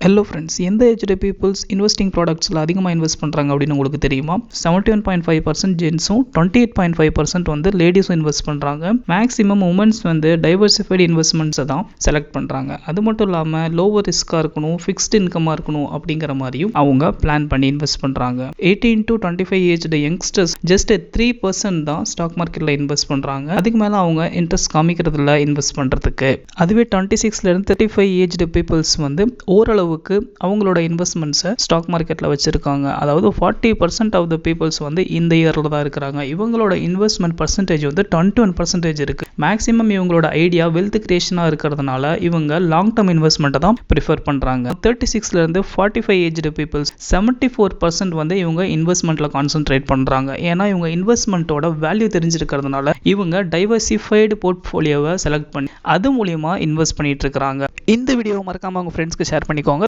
Hello friends, எந்த aged peoples investing ப்ராடக்ட்ஸில் அதிகமாக invest பண்ணுறாங்க அப்படின்னு உங்களுக்கு தெரியுமா? 71.5% ஜென்ஸும் 28.5% வந்து லேடிஸும் இன்வெஸ்ட் பண்ணுறாங்க. மேக்ஸிமம் உமன்ஸ் வந்து டைவர்சிஃபைடு இன்வெஸ்ட்மெண்ட்ஸை தான் செலக்ட் பண்ணுறாங்க. அது மட்டும் இல்லாமல் லோவர் ரிஸ்க்காக இருக்கணும், ஃபிக்ஸ்டு இன்கமாக இருக்கணும் அப்படிங்கிற மாதிரியும் அவங்க பிளான் பண்ணி இன்வெஸ்ட் பண்ணுறாங்க. 18 to 25 ஏஜ்டு யங்ஸ்டர்ஸ் ஜஸ்ட் 3% தான் ஸ்டாக் மார்க்கெட்டில் இன்வெஸ்ட் பண்ணுறாங்க. அதுக்கு மேலே அவங்க இன்ட்ரெஸ்ட் காமிக்கிறதுல இன்வெஸ்ட் பண்ணுறதுக்கு. அதுவே 26லேருந்து 35 ஏஜ்டு பீப்புள்ஸ் வந்து ஓரளவு அவங்களோட இன்வெஸ்ட்மெண்ட்ஸை ஸ்டாக் மார்க்கெட்டில் வச்சிருக்காங்க. அதாவது 40% ஆஃப் த பீப்புள்ஸ் வந்து இந்த இயரில் தான் இருக்கிறாங்க. இவங்களோட இன்வெஸ்ட்மெண்ட் பர்சன்டேஜ் வந்து 21% இருக்கு. மேக்ஸிமம் இவங்களோட ஐடியா வெல்த் கிரியேஷனாக இருக்கிறதுனால இவங்க லாங் டர்ம் இன்வெஸ்ட்மெண்ட்டை தான் ப்ரிஃபர் பண்ணுறாங்க. 36லேருந்து 45 ஏஜ்டு பீப்புள்ஸ் 74% வந்து இவங்க இன்வெஸ்ட்மெண்ட்டில் கான்சென்ட்ரேட் பண்ணுறாங்க. ஏன்னா இவங்க இன்வெஸ்ட்மெண்ட்டோட வேல்யூ தெரிஞ்சிருக்கிறதுனால இவங்க டைவர்சிஃபைடு போர்ட்ஃபோலியோவை செலக்ட் பண்ணி அது மூலியமாக இன்வெஸ்ட் பண்ணிட்டு இருக்கிறாங்க. இந்த வீடியோவை மறக்காம உங்க ஃப்ரெண்ட்ஸ்க்கு ஷேர் பண்ணிக்கோங்க.